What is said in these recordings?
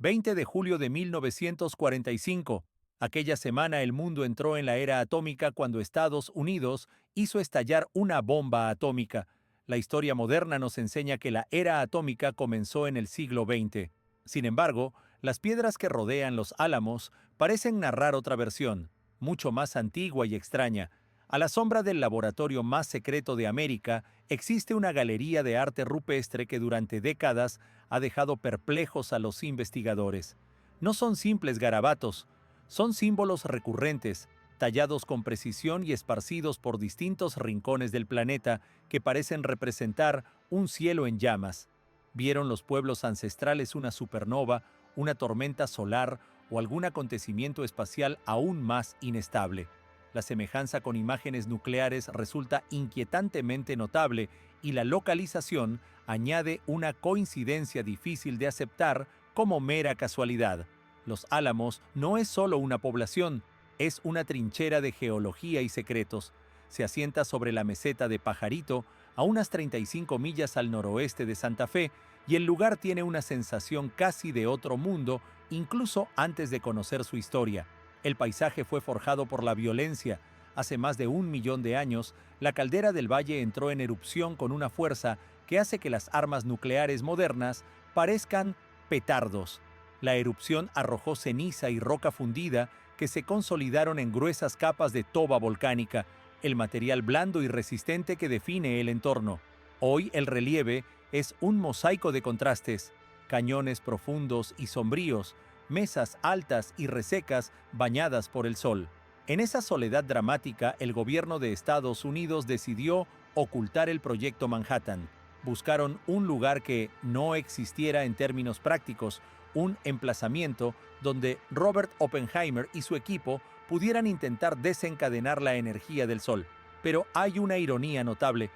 20 de julio de 1945. Aquella semana el mundo entró en la era atómica cuando Estados Unidos hizo estallar una bomba atómica. La historia moderna nos enseña que la era atómica comenzó en el siglo XX. Sin embargo, las piedras que rodean los Álamos parecen narrar otra versión, mucho más antigua y extraña. A la sombra del laboratorio más secreto de América existe una galería de arte rupestre que durante décadas ha dejado perplejos a los investigadores. No son simples garabatos, son símbolos recurrentes, tallados con precisión y esparcidos por distintos rincones del planeta que parecen representar un cielo en llamas. ¿Vieron los pueblos ancestrales una supernova, una tormenta solar o algún acontecimiento espacial aún más inestable? La semejanza con imágenes nucleares resulta inquietantemente notable y la localización añade una coincidencia difícil de aceptar como mera casualidad. Los Álamos no es solo una población, es una trinchera de geología y secretos. Se asienta sobre la meseta de Pajarito, a unas 35 millas al noroeste de Santa Fe, y el lugar tiene una sensación casi de otro mundo, incluso antes de conocer su historia. El paisaje fue forjado por la violencia. Hace más de 1 millón de años, la caldera del valle entró en erupción con una fuerza que hace que las armas nucleares modernas parezcan petardos. La erupción arrojó ceniza y roca fundida que se consolidaron en gruesas capas de toba volcánica, el material blando y resistente que define el entorno. Hoy el relieve es un mosaico de contrastes, cañones profundos y sombríos, mesas altas y resecas bañadas por el sol. En esa soledad dramática, el gobierno de Estados Unidos decidió ocultar el proyecto Manhattan. Buscaron un lugar que no existiera en términos prácticos, un emplazamiento donde Robert Oppenheimer y su equipo pudieran intentar desencadenar la energía del Sol. Pero hay una ironía notable.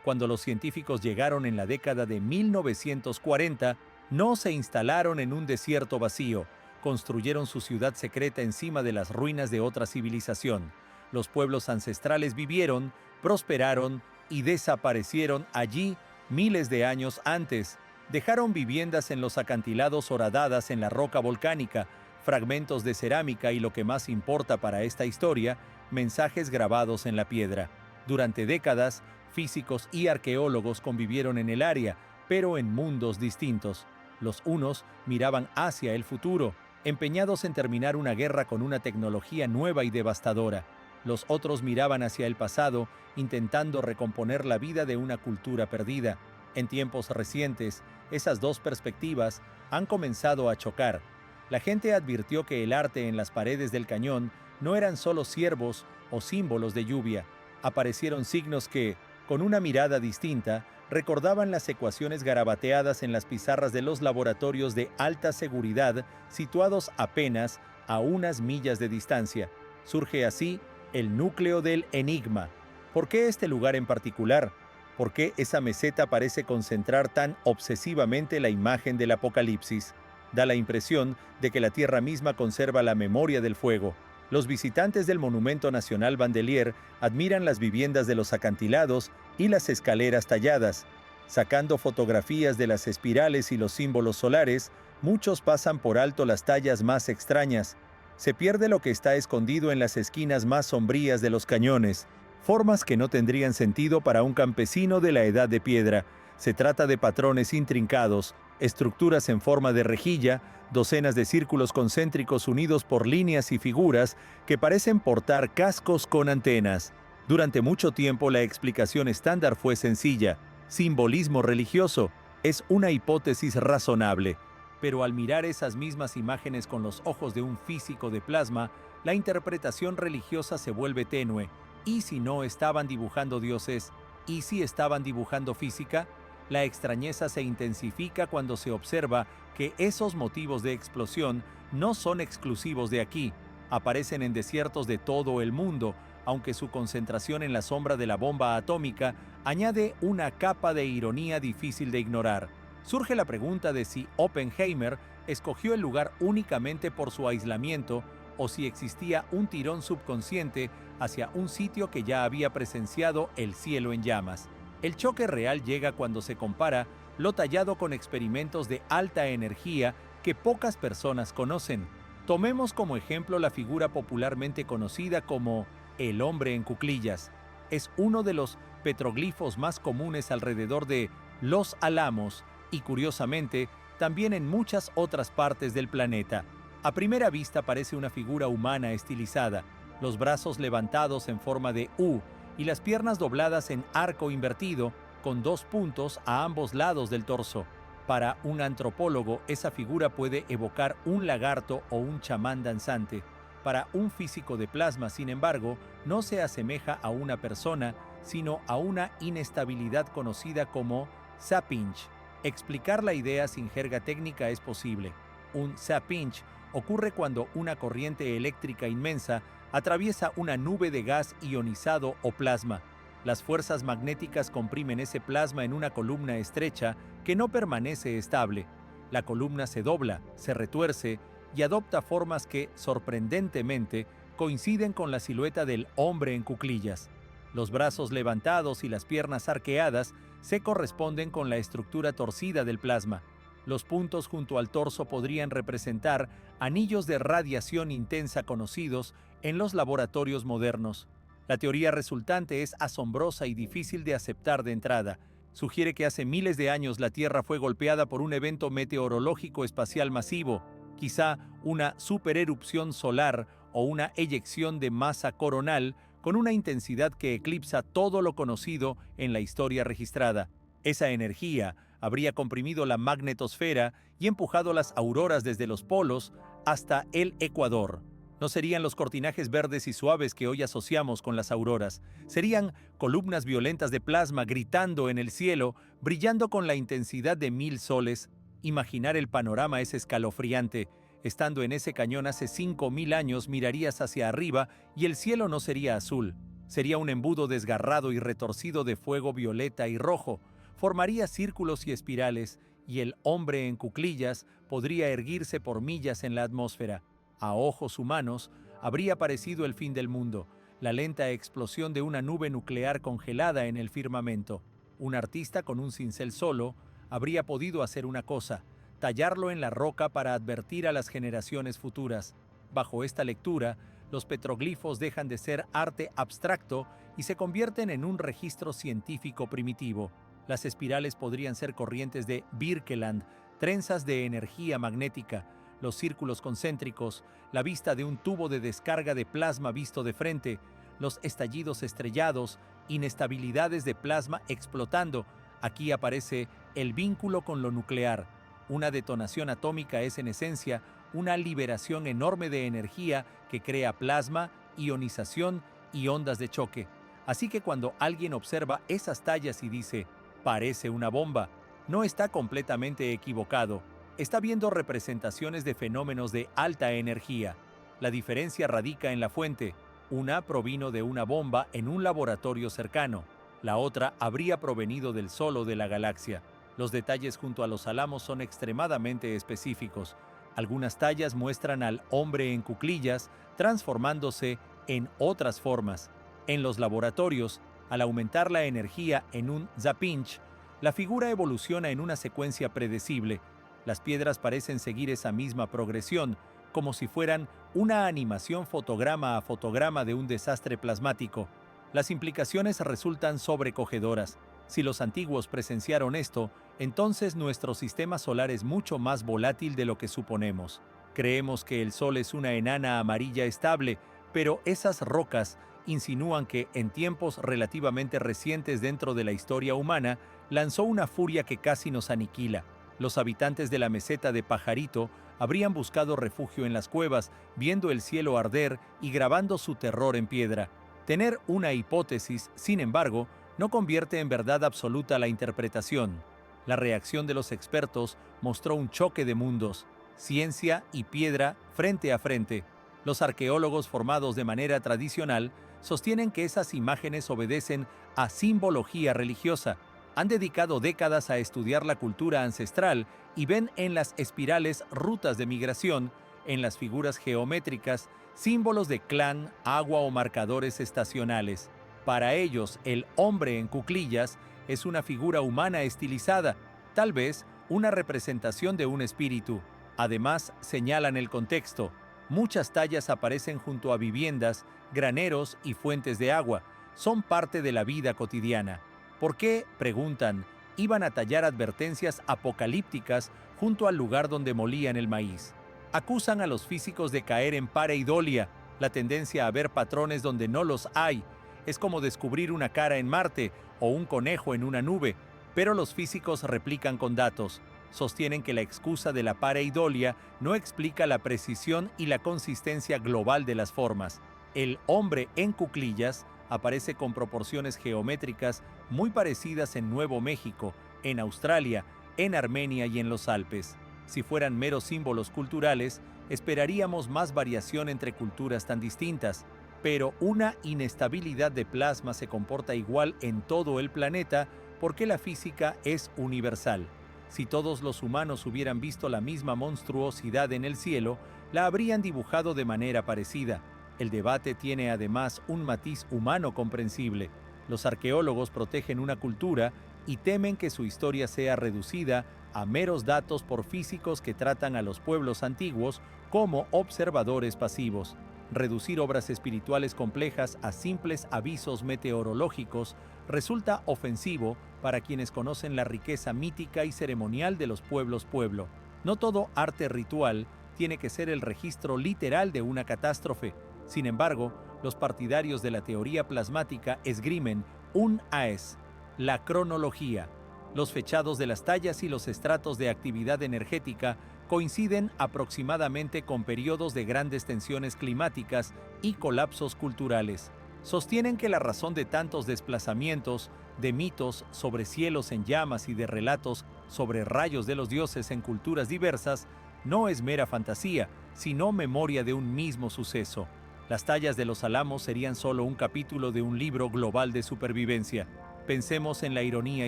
Cuando los científicos llegaron en la década de 1940, no se instalaron en un desierto vacío, construyeron su ciudad secreta encima de las ruinas de otra civilización. Los pueblos ancestrales vivieron, prosperaron y desaparecieron allí miles de años antes. Dejaron viviendas en los acantilados horadadas en la roca volcánica, fragmentos de cerámica y lo que más importa para esta historia, mensajes grabados en la piedra. Durante décadas, físicos y arqueólogos convivieron en el área, pero en mundos distintos. Los unos miraban hacia el futuro, empeñados en terminar una guerra con una tecnología nueva y devastadora. Los otros miraban hacia el pasado, intentando recomponer la vida de una cultura perdida. En tiempos recientes, esas dos perspectivas han comenzado a chocar. La gente advirtió que el arte en las paredes del cañón no eran solo ciervos o símbolos de lluvia. Aparecieron signos que, con una mirada distinta, recordaban las ecuaciones garabateadas en las pizarras de los laboratorios de alta seguridad situados apenas a unas millas de distancia. Surge así el núcleo del enigma. ¿Por qué este lugar en particular? ¿Por qué esa meseta parece concentrar tan obsesivamente la imagen del apocalipsis? Da la impresión de que la Tierra misma conserva la memoria del fuego. Los visitantes del Monumento Nacional Bandelier admiran las viviendas de los acantilados y las escaleras talladas. Sacando fotografías de las espirales y los símbolos solares, muchos pasan por alto las tallas más extrañas. Se pierde lo que está escondido en las esquinas más sombrías de los cañones, formas que no tendrían sentido para un campesino de la Edad de Piedra. Se trata de patrones intrincados, estructuras en forma de rejilla, docenas de círculos concéntricos unidos por líneas y figuras que parecen portar cascos con antenas. Durante mucho tiempo la explicación estándar fue sencilla: simbolismo religioso. Es una hipótesis razonable. Pero al mirar esas mismas imágenes con los ojos de un físico de plasma, la interpretación religiosa se vuelve tenue. ¿Y si no estaban dibujando dioses? ¿Y si estaban dibujando física? La extrañeza se intensifica cuando se observa que esos motivos de explosión no son exclusivos de aquí. Aparecen en desiertos de todo el mundo, aunque su concentración en la sombra de la bomba atómica añade una capa de ironía difícil de ignorar. Surge la pregunta de si Oppenheimer escogió el lugar únicamente por su aislamiento o si existía un tirón subconsciente hacia un sitio que ya había presenciado el cielo en llamas. El choque real llega cuando se compara lo tallado con experimentos de alta energía que pocas personas conocen. Tomemos como ejemplo la figura popularmente conocida como el hombre en cuclillas. Es uno de los petroglifos más comunes alrededor de Los Álamos y, curiosamente, también en muchas otras partes del planeta. A primera vista parece una figura humana estilizada, los brazos levantados en forma de U y las piernas dobladas en arco invertido, con 2 puntos a ambos lados del torso. Para un antropólogo, esa figura puede evocar un lagarto o un chamán danzante. Para un físico de plasma, sin embargo, no se asemeja a una persona, sino a una inestabilidad conocida como sapinch. Explicar la idea sin jerga técnica es posible. Un sapinch ocurre cuando una corriente eléctrica inmensa atraviesa una nube de gas ionizado o plasma. Las fuerzas magnéticas comprimen ese plasma en una columna estrecha que no permanece estable. La columna se dobla, se retuerce y adopta formas que, sorprendentemente, coinciden con la silueta del hombre en cuclillas. Los brazos levantados y las piernas arqueadas se corresponden con la estructura torcida del plasma. Los puntos junto al torso podrían representar anillos de radiación intensa conocidos en los laboratorios modernos. La teoría resultante es asombrosa y difícil de aceptar de entrada. Sugiere que hace miles de años la Tierra fue golpeada por un evento meteorológico espacial masivo, quizá una supererupción solar o una eyección de masa coronal con una intensidad que eclipsa todo lo conocido en la historia registrada. Esa energía habría comprimido la magnetosfera y empujado las auroras desde los polos hasta el ecuador. No serían los cortinajes verdes y suaves que hoy asociamos con las auroras, serían columnas violentas de plasma gritando en el cielo, brillando con la intensidad de 1000 soles. Imaginar el panorama es escalofriante. Estando en ese cañón hace 5000 años mirarías hacia arriba y el cielo no sería azul. Sería un embudo desgarrado y retorcido de fuego violeta y rojo. Formaría círculos y espirales, y el hombre en cuclillas podría erguirse por millas en la atmósfera. A ojos humanos, habría parecido el fin del mundo, la lenta explosión de una nube nuclear congelada en el firmamento. Un artista con un cincel solo habría podido hacer una cosa: tallarlo en la roca para advertir a las generaciones futuras. Bajo esta lectura, los petroglifos dejan de ser arte abstracto y se convierten en un registro científico primitivo. Las espirales podrían ser corrientes de Birkeland, trenzas de energía magnética, los círculos concéntricos, la vista de un tubo de descarga de plasma visto de frente, los estallidos estrellados, inestabilidades de plasma explotando. Aquí aparece el vínculo con lo nuclear. Una detonación atómica es en esencia una liberación enorme de energía que crea plasma, ionización y ondas de choque. Así que cuando alguien observa esas tallas y dice, parece una bomba, no está completamente equivocado. Está viendo representaciones de fenómenos de alta energía. La diferencia radica en la fuente. Una provino de una bomba en un laboratorio cercano. La otra habría provenido del Sol o de la galaxia. Los detalles junto a los álamos son extremadamente específicos. Algunas tallas muestran al hombre en cuclillas transformándose en otras formas. En los laboratorios, al aumentar la energía en un zapinch, la figura evoluciona en una secuencia predecible. Las piedras parecen seguir esa misma progresión, como si fueran una animación fotograma a fotograma de un desastre plasmático. Las implicaciones resultan sobrecogedoras. Si los antiguos presenciaron esto, entonces nuestro sistema solar es mucho más volátil de lo que suponemos. Creemos que el Sol es una enana amarilla estable, pero esas rocas insinúan que, en tiempos relativamente recientes dentro de la historia humana, lanzó una furia que casi nos aniquila. Los habitantes de la meseta de Pajarito habrían buscado refugio en las cuevas, viendo el cielo arder y grabando su terror en piedra. Tener una hipótesis, sin embargo, no convierte en verdad absoluta la interpretación. La reacción de los expertos mostró un choque de mundos, ciencia y piedra frente a frente. Los arqueólogos formados de manera tradicional sostienen que esas imágenes obedecen a simbología religiosa. Han dedicado décadas a estudiar la cultura ancestral y ven en las espirales rutas de migración, en las figuras geométricas, símbolos de clan, agua o marcadores estacionales. Para ellos, el hombre en cuclillas es una figura humana estilizada, tal vez una representación de un espíritu. Además, señalan el contexto. Muchas tallas aparecen junto a viviendas, graneros y fuentes de agua. Son parte de la vida cotidiana. ¿Por qué, preguntan, iban a tallar advertencias apocalípticas junto al lugar donde molían el maíz? Acusan a los físicos de caer en pareidolia, la tendencia a ver patrones donde no los hay. Es como descubrir una cara en Marte o un conejo en una nube, pero los físicos replican con datos. Sostienen que la excusa de la pareidolia no explica la precisión y la consistencia global de las formas. El hombre en cuclillas aparece con proporciones geométricas muy parecidas en Nuevo México, en Australia, en Armenia y en los Alpes. Si fueran meros símbolos culturales, esperaríamos más variación entre culturas tan distintas, pero una inestabilidad de plasma se comporta igual en todo el planeta porque la física es universal. Si todos los humanos hubieran visto la misma monstruosidad en el cielo, la habrían dibujado de manera parecida. El debate tiene además un matiz humano comprensible. Los arqueólogos protegen una cultura y temen que su historia sea reducida a meros datos por físicos que tratan a los pueblos antiguos como observadores pasivos. Reducir obras espirituales complejas a simples avisos meteorológicos resulta ofensivo para quienes conocen la riqueza mítica y ceremonial de los pueblos pueblo. No todo arte ritual tiene que ser el registro literal de una catástrofe. Sin embargo, los partidarios de la teoría plasmática esgrimen un AES, la cronología. Los fechados de las tallas y los estratos de actividad energética coinciden aproximadamente con periodos de grandes tensiones climáticas y colapsos culturales. Sostienen que la razón de tantos desplazamientos, de mitos sobre cielos en llamas y de relatos sobre rayos de los dioses en culturas diversas, no es mera fantasía, sino memoria de un mismo suceso. Las tallas de los álamos serían solo un capítulo de un libro global de supervivencia. Pensemos en la ironía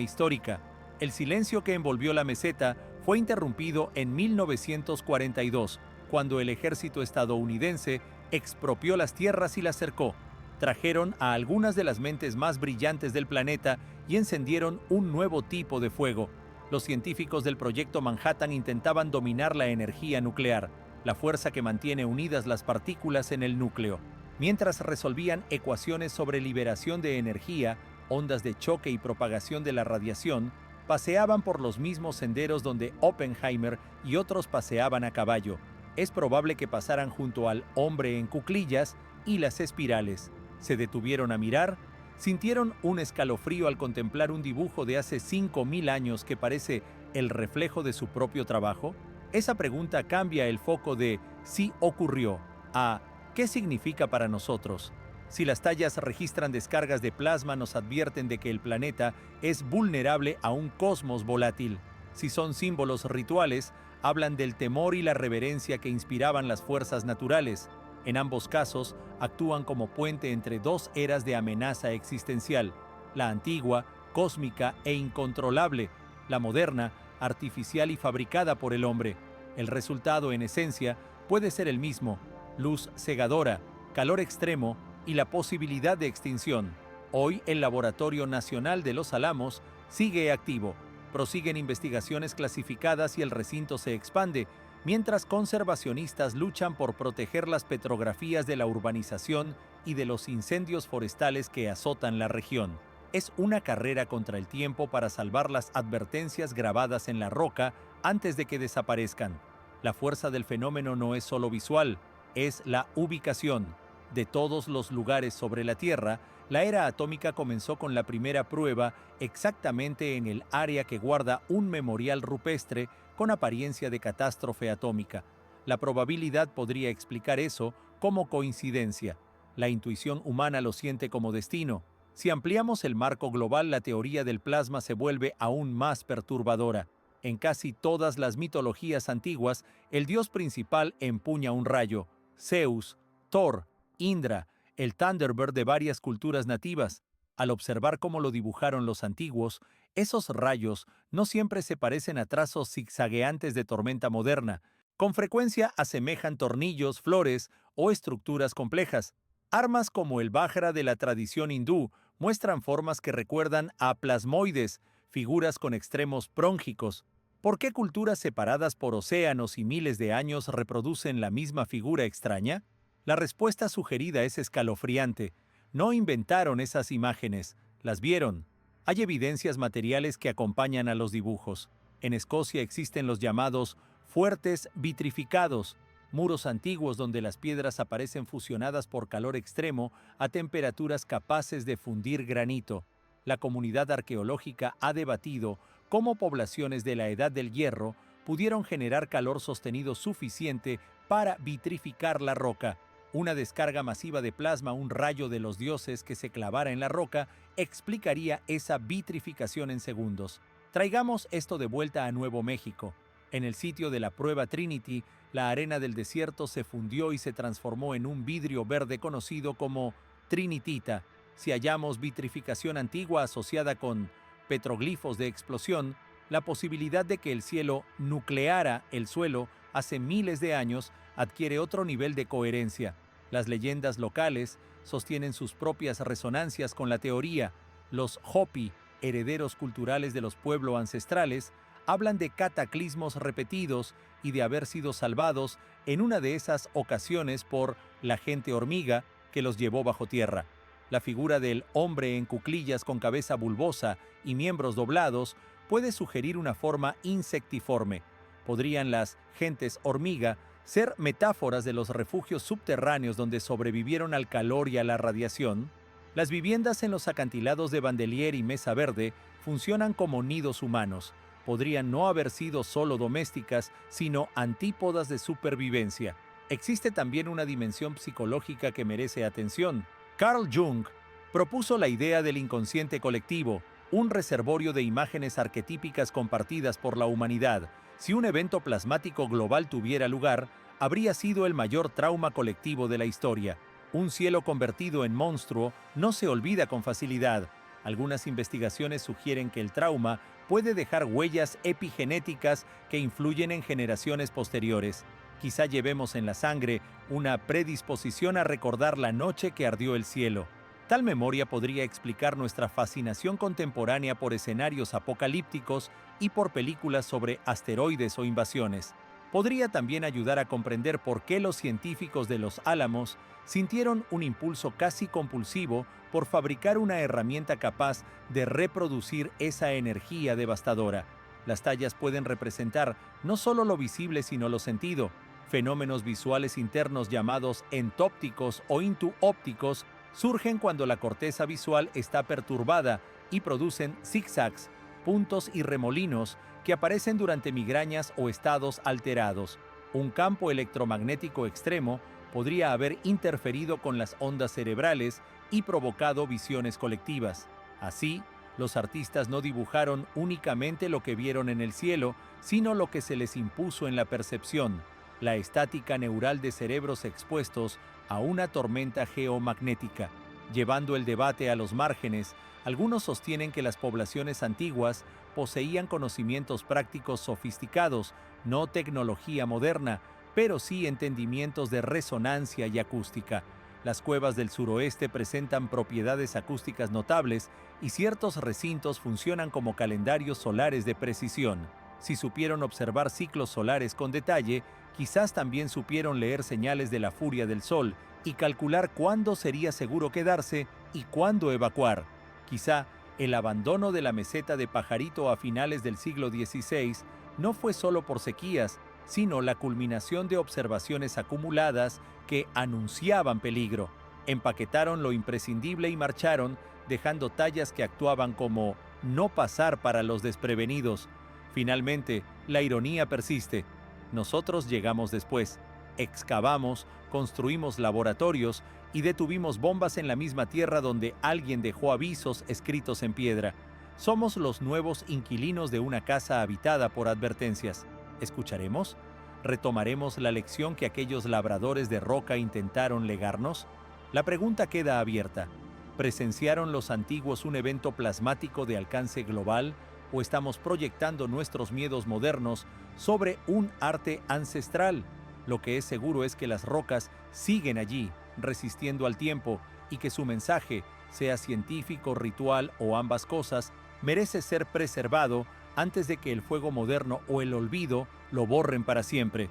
histórica. El silencio que envolvió la meseta fue interrumpido en 1942, cuando el ejército estadounidense expropió las tierras y las cercó. Trajeron a algunas de las mentes más brillantes del planeta y encendieron un nuevo tipo de fuego. Los científicos del Proyecto Manhattan intentaban dominar la energía nuclear, la fuerza que mantiene unidas las partículas en el núcleo. Mientras resolvían ecuaciones sobre liberación de energía, ondas de choque y propagación de la radiación, paseaban por los mismos senderos donde Oppenheimer y otros paseaban a caballo. Es probable que pasaran junto al hombre en cuclillas y las espirales. Se detuvieron a mirar, sintieron un escalofrío al contemplar un dibujo de hace 5000 años que parece el reflejo de su propio trabajo. Esa pregunta cambia el foco de "sí ocurrió" a "¿qué significa para nosotros?". Si las tallas registran descargas de plasma, nos advierten de que el planeta es vulnerable a un cosmos volátil. Si son símbolos rituales, hablan del temor y la reverencia que inspiraban las fuerzas naturales. En ambos casos, actúan como puente entre dos eras de amenaza existencial: la antigua, cósmica e incontrolable; la moderna, artificial y fabricada por el hombre. El resultado, en esencia, puede ser el mismo: luz cegadora, calor extremo y la posibilidad de extinción. Hoy, el Laboratorio Nacional de los Álamos sigue activo. Prosiguen investigaciones clasificadas y el recinto se expande, mientras conservacionistas luchan por proteger las petrografías de la urbanización y de los incendios forestales que azotan la región. Es una carrera contra el tiempo para salvar las advertencias grabadas en la roca antes de que desaparezcan. La fuerza del fenómeno no es solo visual, es la ubicación. De todos los lugares sobre la Tierra, la era atómica comenzó con la primera prueba exactamente en el área que guarda un memorial rupestre con apariencia de catástrofe atómica. La probabilidad podría explicar eso como coincidencia. La intuición humana lo siente como destino. Si ampliamos el marco global, la teoría del plasma se vuelve aún más perturbadora. En casi todas las mitologías antiguas, el dios principal empuña un rayo: Zeus, Thor, Indra, el Thunderbird de varias culturas nativas. Al observar cómo lo dibujaron los antiguos, esos rayos no siempre se parecen a trazos zigzagueantes de tormenta moderna. Con frecuencia asemejan tornillos, flores o estructuras complejas. Armas como el Vajra de la tradición hindú muestran formas que recuerdan a plasmoides, figuras con extremos próngicos. ¿Por qué culturas separadas por océanos y miles de años reproducen la misma figura extraña? La respuesta sugerida es escalofriante. No inventaron esas imágenes, las vieron. Hay evidencias materiales que acompañan a los dibujos. En Escocia existen los llamados fuertes vitrificados, muros antiguos donde las piedras aparecen fusionadas por calor extremo a temperaturas capaces de fundir granito. La comunidad arqueológica ha debatido cómo poblaciones de la Edad del Hierro pudieron generar calor sostenido suficiente para vitrificar la roca. Una descarga masiva de plasma, un rayo de los dioses que se clavara en la roca, explicaría esa vitrificación en segundos. Traigamos esto de vuelta a Nuevo México. En el sitio de la prueba Trinity, la arena del desierto se fundió y se transformó en un vidrio verde conocido como trinitita. Si hallamos vitrificación antigua asociada con petroglifos de explosión, la posibilidad de que el cielo nucleara el suelo hace miles de años adquiere otro nivel de coherencia. Las leyendas locales sostienen sus propias resonancias con la teoría. Los Hopi, herederos culturales de los pueblos ancestrales, hablan de cataclismos repetidos y de haber sido salvados en una de esas ocasiones por la gente hormiga que los llevó bajo tierra. La figura del hombre en cuclillas con cabeza bulbosa y miembros doblados puede sugerir una forma insectiforme. ¿Podrían las gentes hormiga ser metáforas de los refugios subterráneos donde sobrevivieron al calor y a la radiación? Las viviendas en los acantilados de Bandelier y Mesa Verde funcionan como nidos humanos. Podrían no haber sido solo domésticas, sino antípodas de supervivencia. Existe también una dimensión psicológica que merece atención. Carl Jung propuso la idea del inconsciente colectivo, un reservorio de imágenes arquetípicas compartidas por la humanidad. Si un evento plasmático global tuviera lugar, habría sido el mayor trauma colectivo de la historia. Un cielo convertido en monstruo no se olvida con facilidad. Algunas investigaciones sugieren que el trauma puede dejar huellas epigenéticas que influyen en generaciones posteriores. Quizá llevemos en la sangre una predisposición a recordar la noche que ardió el cielo. Tal memoria podría explicar nuestra fascinación contemporánea por escenarios apocalípticos y por películas sobre asteroides o invasiones. Podría también ayudar a comprender por qué los científicos de Los Álamos sintieron un impulso casi compulsivo por fabricar una herramienta capaz de reproducir esa energía devastadora. Las tallas pueden representar no solo lo visible sino lo sentido. Fenómenos visuales internos llamados entópticos o intuópticos surgen cuando la corteza visual está perturbada y producen zigzags, puntos y remolinos que aparecen durante migrañas o estados alterados. Un campo electromagnético extremo podría haber interferido con las ondas cerebrales y provocado visiones colectivas. Así, los artistas no dibujaron únicamente lo que vieron en el cielo, sino lo que se les impuso en la percepción, la estática neural de cerebros expuestos a una tormenta geomagnética. Llevando el debate a los márgenes, algunos sostienen que las poblaciones antiguas poseían conocimientos prácticos sofisticados, no tecnología moderna, pero sí entendimientos de resonancia y acústica. Las cuevas del suroeste presentan propiedades acústicas notables y ciertos recintos funcionan como calendarios solares de precisión. Si supieron observar ciclos solares con detalle, quizás también supieron leer señales de la furia del sol y calcular cuándo sería seguro quedarse y cuándo evacuar. Quizá el abandono de la meseta de Pajarito a finales del siglo XVI no fue solo por sequías, sino la culminación de observaciones acumuladas que anunciaban peligro. Empaquetaron lo imprescindible y marcharon, dejando tallas que actuaban como no pasar para los desprevenidos. Finalmente, la ironía persiste. Nosotros llegamos después. Excavamos, construimos laboratorios y detuvimos bombas en la misma tierra donde alguien dejó avisos escritos en piedra. Somos los nuevos inquilinos de una casa habitada por advertencias. ¿Escucharemos? ¿Retomaremos la lección que aquellos labradores de roca intentaron legarnos? La pregunta queda abierta. ¿Presenciaron los antiguos un evento plasmático de alcance global o estamos proyectando nuestros miedos modernos sobre un arte ancestral? Lo que es seguro es que las rocas siguen allí, resistiendo al tiempo, y que su mensaje, sea científico, ritual o ambas cosas, merece ser preservado antes de que el fuego moderno o el olvido lo borren para siempre.